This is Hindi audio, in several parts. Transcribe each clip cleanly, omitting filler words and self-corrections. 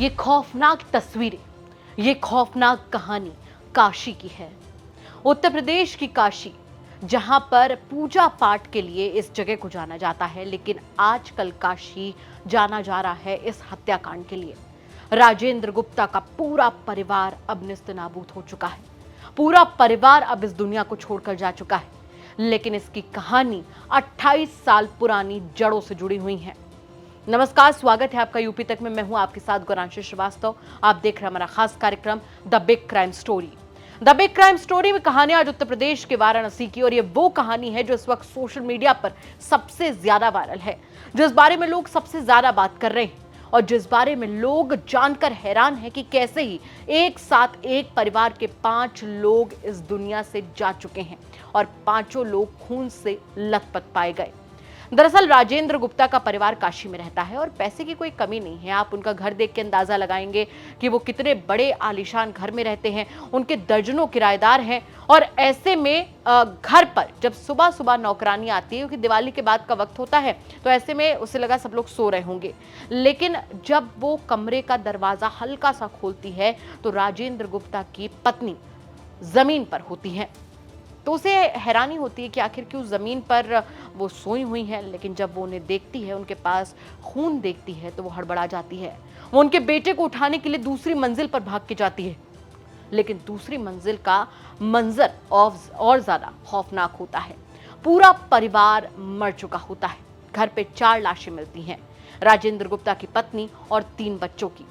ये खौफनाक तस्वीरें, ये खौफनाक कहानी काशी की है। उत्तर प्रदेश की काशी, जहां पर पूजा पाठ के लिए इस जगह को जाना जाता है, लेकिन आजकल काशी जाना जा रहा है इस हत्याकांड के लिए। राजेंद्र गुप्ता का पूरा परिवार अब नेस्तनाबूद हो चुका है। पूरा परिवार अब इस दुनिया को छोड़कर जा चुका है, लेकिन इसकी कहानी 28 साल पुरानी जड़ों से जुड़ी हुई है। नमस्कार, स्वागत है आपका यूपी तक में। मैं हूं आपके साथ गौरांशी श्रीवास्तव। आप देख रहे हैं हमारा खास कार्यक्रम the big crime story. The big crime story में कहानी आज उत्तर प्रदेश के वाराणसी की, और ये वो कहानी है जो इस वक्त सोशल मीडिया पर सबसे ज्यादा वायरल है, जिस बारे में लोग सबसे ज्यादा बात कर रहे हैं और जिस बारे में लोग जानकर हैरान हैं कि कैसे ही एक साथ एक परिवार के 5 लोग इस दुनिया से जा चुके हैं और 5 लोग खून से लथपथ पाए गए। दरअसल राजेंद्र गुप्ता का परिवार काशी में रहता है और पैसे की कोई कमी नहीं है। आप उनका घर देख के अंदाजा लगाएंगे कि वो कितने बड़े आलीशान घर में रहते हैं। उनके दर्जनों किराएदार हैं और ऐसे में घर पर जब सुबह सुबह नौकरानी आती है, क्योंकि दिवाली के बाद का वक्त होता है, तो ऐसे में उसे लगा सब लोग सो रहे होंगे। लेकिन जब वो कमरे का दरवाजा हल्का सा खोलती है तो राजेंद्र गुप्ता की पत्नी जमीन पर होती है। तो उसे हैरानी होती है कि आखिर क्यों जमीन पर वो सोई हुई है। लेकिन जब वो उन्हें देखती है, उनके पास खून देखती है, तो वो हड़बड़ा जाती है। वो उनके बेटे को उठाने के लिए दूसरी मंजिल पर भाग के जाती है, लेकिन दूसरी मंजिल का मंजर और ज्यादा खौफनाक होता है। पूरा परिवार मर चुका होता है। घर पे 4 लाशें मिलती हैं, राजेंद्र गुप्ता की पत्नी और 3 बच्चों की।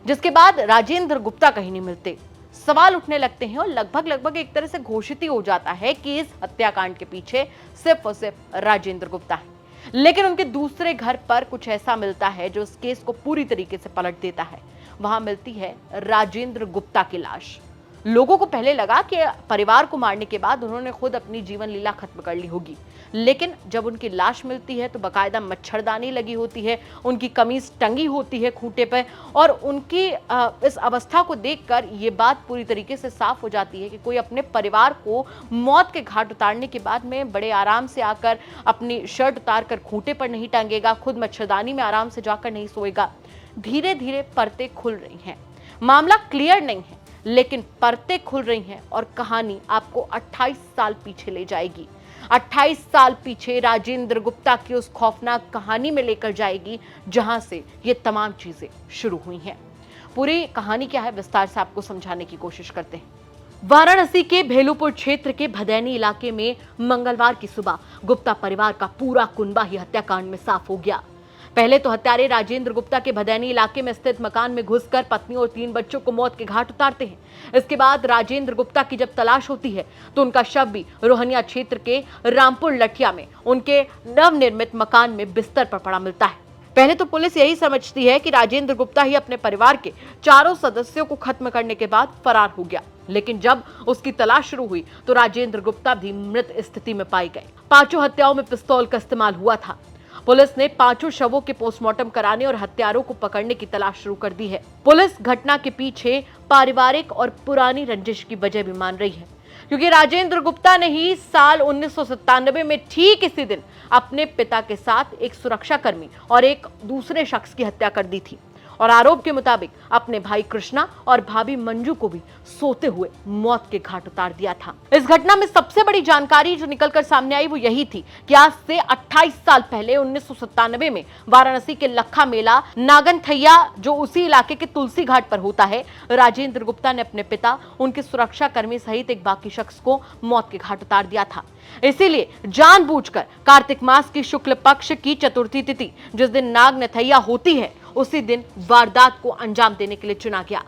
जिसके बाद राजेंद्र गुप्ता कहीं नहीं मिलते। सवाल उठने लगते हैं और लगभग एक तरह से घोषित ही हो जाता है कि इस हत्याकांड के पीछे सिर्फ और सिर्फ राजेंद्र गुप्ता है। लेकिन उनके दूसरे घर पर कुछ ऐसा मिलता है जो इस केस को पूरी तरीके से पलट देता है। वहां मिलती है राजेंद्र गुप्ता की लाश। लोगों को पहले लगा कि परिवार को मारने के बाद उन्होंने खुद अपनी जीवन लीला खत्म कर ली होगी, लेकिन जब उनकी लाश मिलती है तो बाकायदा मच्छरदानी लगी होती है, उनकी कमीज टंगी होती है खूंटे पर, और उनकी इस अवस्था को देखकर ये बात पूरी तरीके से साफ हो जाती है कि कोई अपने परिवार को मौत के घाट उतारने के बाद में बड़े आराम से आकर अपनी शर्ट उतार कर खूंटे पर नहीं टांगेगा, खुद मच्छरदानी में आराम से जाकर नहीं सोएगा। धीरे धीरे परतें खुल रही हैं। मामला क्लियर नहीं है, लेकिन परतें खुल रही हैं और कहानी आपको 28 साल पीछे ले जाएगी। 28 साल पीछे राजेंद्र गुप्ता की उस खौफनाक कहानी में लेकर जाएगी, जहां से ये तमाम चीजें शुरू हुई हैं। पूरी कहानी क्या है, विस्तार से आपको समझाने की कोशिश करते हैं। वाराणसी के भेलूपुर क्षेत्र के भदैनी इलाके में मंगलवार की सुबह गुप्ता परिवार का पूरा कुनबा ही हत्याकांड में साफ हो गया। पहले तो हत्यारे राजेंद्र गुप्ता के भदैनी इलाके में स्थित मकान में घुसकर पत्नी और 3 बच्चों को मौत के घाट उतारते हैं। इसके बाद राजेंद्र गुप्ता की जब तलाश होती है तो उनका शव भी रोहनिया क्षेत्र के रामपुर लठिया में उनके नवनिर्मित मकान में बिस्तर पर पड़ा मिलता है। पहले तो पुलिस यही समझती है कि राजेंद्र गुप्ता ही अपने परिवार के 4 सदस्यों को खत्म करने के बाद फरार हो गया, लेकिन जब उसकी तलाश शुरू हुई तो राजेंद्र गुप्ता भी मृत स्थिति में पाए गए। 5 हत्याओं में पिस्तौल का इस्तेमाल हुआ था। पुलिस ने 5 शवों के पोस्टमार्टम कराने और हत्यारों को पकड़ने की तलाश शुरू कर दी है। पुलिस घटना के पीछे पारिवारिक और पुरानी रंजिश की वजह भी मान रही है, क्योंकि राजेंद्र गुप्ता ने ही साल 1997 में ठीक इसी दिन अपने पिता के साथ एक सुरक्षाकर्मी और एक दूसरे शख्स की हत्या कर दी थी, और आरोप के मुताबिक अपने भाई कृष्णा और भाभी मंजू को भी सोते हुए मौत के घाट उतार दिया था। इस घटना में सबसे बड़ी जानकारी जो निकलकर सामने आई वो यही थी कि आज से 28 साल पहले 1997 में वाराणसी के लखा मेला नागनथैया, जो उसी इलाके के तुलसी घाट पर होता है, राजेंद्र गुप्ता ने अपने पिता, उनके सुरक्षा कर्मी सहित एक बाकी शख्स को मौत के घाट उतार दिया था। इसीलिए जानबूझकर कार्तिक मास की शुक्ल पक्ष की चतुर्थी तिथि, जिस दिन नागनथैया होती है, उसी दिन वारदात को अंजाम देने के लिए चुना गया।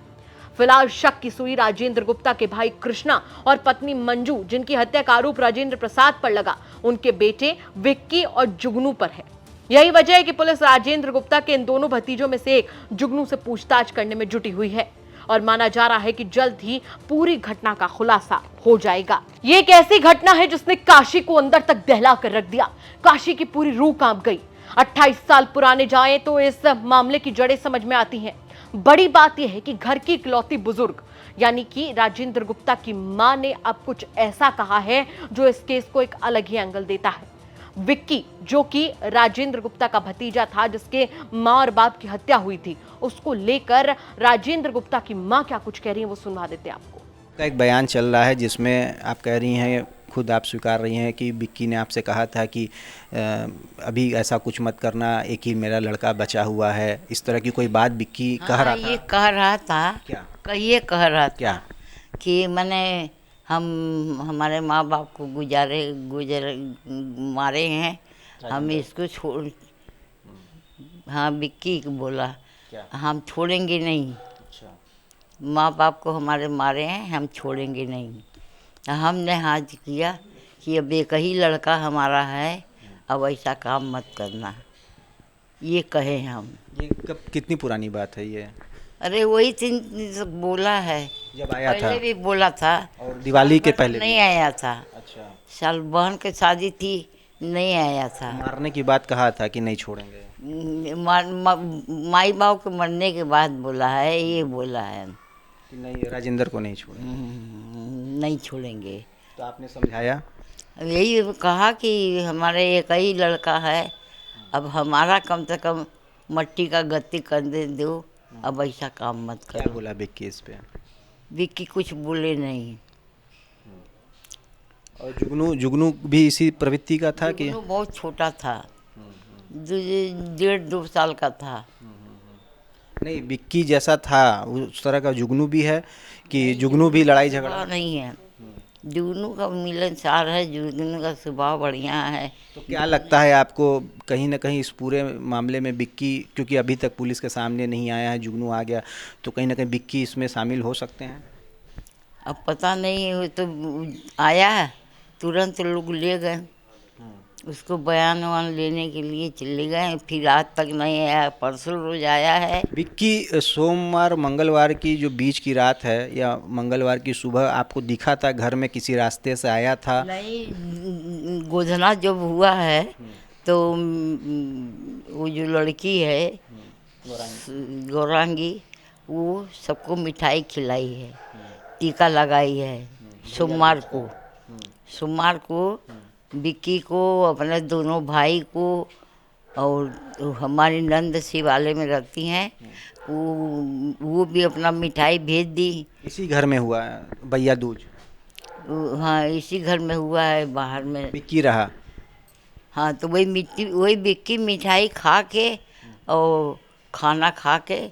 फिलहाल शक की सुई राजेंद्र गुप्ता के भाई कृष्णा और पत्नी मंजू, जिनकी हत्या का आरोप राजेंद्र प्रसाद पर लगा, उनके बेटे विक्की और जुगनू पर है। यही वजह है कि पुलिस राजेंद्र गुप्ता के इन दोनों भतीजों में से एक जुगनू से पूछताछ करने में जुटी हुई है और माना जा रहा है कि जल्द ही पूरी घटना का खुलासा हो जाएगा। ये एक ऐसी घटना है जिसने काशी को अंदर तक दहला कर रख दिया। काशी की पूरी रूह कांप गई। 28 साल पुराने जाए तो इस मामले की जड़ें समझ में आती हैं। बड़ी बात यह है कि घर की इकलौती बुजुर्ग यानी कि राजेंद्र गुप्ता की मां ने अब कुछ ऐसा कहा है जो इस केस को एक अलग ही एंगल देता है। विक्की, जो कि राजेंद्र गुप्ता का भतीजा था, जिसके मां और बाप की हत्या हुई थी, उसको लेकर राजेंद्र गुप्ता की मां क्या कुछ कह रही है वो सुनवा देते हैं आपको। का एक बयान चल रहा है जिसमें आप कह रही हैं, खुद आप स्वीकार रही हैं कि विक्की ने आपसे कहा था कि अभी ऐसा कुछ मत करना, एक ही मेरा लड़का बचा हुआ है, इस तरह की कोई बात विक्की कह रहा था। ये कह रहा था क्या? ये कह रहा था क्या? कि मैंने हमारे माँ बाप को गुजर मारे हैं, हम इसको छोड़। हाँ, विक्की को बोला क्या? हम छोड़ेंगे नहीं, अच्छा। माँ बाप को हमारे मारे हैं, हम छोड़ेंगे नहीं। हमने हाथ किया कि अब एक ही लड़का हमारा है, अब ऐसा काम मत करना, ये कहे हम। ये कब, कितनी पुरानी बात है ये? अरे वही दिन बोला है, जब आया था? पहले भी बोला था, और दिवाली के पहले नहीं भी? आया था। अच्छा। साल बहन की शादी थी, नहीं आया था। मारने की बात कहा था कि नहीं छोड़ेंगे? माई बाप के मरने के बाद बोला है, ये बोला है कि नहीं, राजेंद्र को नहीं छोड़ेंगे। नहीं छोड़ेंगे। तो आपने समझाया? यही कहा कि हमारे एक ही लड़का है, अब हमारा कम से कम मट्टी का गति कर दे दो, अब ऐसा काम मत क्या करो। बोला विक्की इस पे? विक्की कुछ बोले नहीं। और जुगनू जुगनू भी इसी प्रवृत्ति का था कि? जुगनू बहुत छोटा था, 1.5-2 साल का था। नहीं, विक्की जैसा था उस तरह का जुगनू भी है कि जुगनू भी लड़ाई झगड़ा? नहीं है, जुगनू का मिलनसार है, जुगनू का स्वभाव बढ़िया है। तो क्या लगता है आपको, कहीं ना कहीं इस पूरे मामले में विक्की, क्योंकि अभी तक पुलिस के सामने नहीं आया है, जुगनू आ गया, तो कहीं ना कहीं विक्की इसमें शामिल हो सकते हैं? अब पता नहीं, वो तो आया है, तुरंत लोग ले गए उसको, बयान वान लेने के लिए चले गए, फिर आज तक नहीं आया, परसों रोज आया है। विक्की सोमवार मंगलवार की जो बीच की रात है या मंगलवार की सुबह आपको दिखा था घर में, किसी रास्ते से आया था? नहीं, गोधना जब हुआ है तो वो जो लड़की है गौरांगी, वो सबको मिठाई खिलाई है, टीका लगाई है। सोमवार को विक्की को, अपने दोनों भाई को, और हमारी नंद शिवालय में रखती हैं, वो भी अपना मिठाई भेज दी। इसी घर में हुआ है भैया दूज? हाँ, इसी घर में हुआ है, बाहर में विक्की रहा? हाँ, तो वही विक्की मिठाई खा के और खाना खा के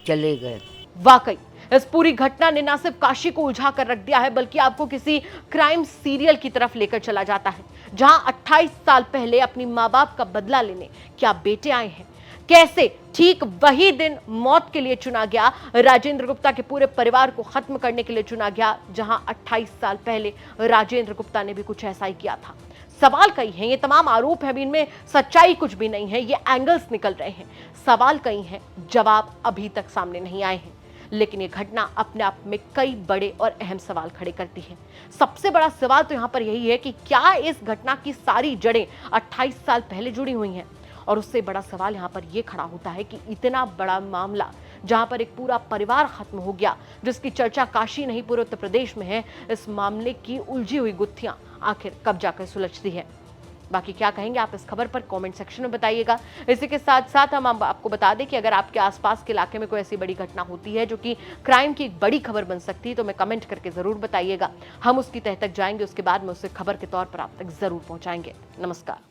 चले गए। वाकई इस पूरी घटना ने न सिर्फ काशी को उलझा कर रख दिया है, बल्कि आपको किसी क्राइम सीरियल की तरफ लेकर चला जाता है, जहां 28 साल पहले अपनी मां बाप का बदला लेने क्या बेटे आए हैं, कैसे ठीक वही दिन मौत के लिए चुना गया, राजेंद्र गुप्ता के पूरे परिवार को खत्म करने के लिए चुना गया, जहां 28 साल पहले राजेंद्र गुप्ता ने भी कुछ ऐसा ही किया था। सवाल कई हैं, ये तमाम आरोप हैं, इनमें सच्चाई कुछ भी नहीं है, ये एंगल्स निकल रहे हैं, सवाल कई हैं, जवाब अभी तक सामने नहीं आए हैं। लेकिन ये घटना अपने आप में कई बड़े और अहम सवाल खड़े करती है। सबसे बड़ा सवाल तो यहां पर यही है कि क्या इस घटना की सारी जड़ें 28 साल पहले जुड़ी हुई हैं? और उससे बड़ा सवाल यहां पर यह खड़ा होता है कि इतना बड़ा मामला, जहां पर एक पूरा परिवार खत्म हो गया, जिसकी चर्चा काशी नहीं पूरे उत्तर प्रदेश में है, इस मामले की उलझी हुई गुत्थियां आखिर कब जाकर सुलझती है? बाकी क्या कहेंगे आप इस खबर पर कमेंट सेक्शन में बताइएगा। इसी के साथ साथ हम आपको बता दें कि अगर आपके आसपास के इलाके में कोई ऐसी बड़ी घटना होती है जो कि क्राइम की एक बड़ी खबर बन सकती है, तो हमें कमेंट करके जरूर बताइएगा। हम उसकी तह तक जाएंगे, उसके बाद में उसे खबर के तौर पर आप तक जरूर पहुंचाएंगे। नमस्कार।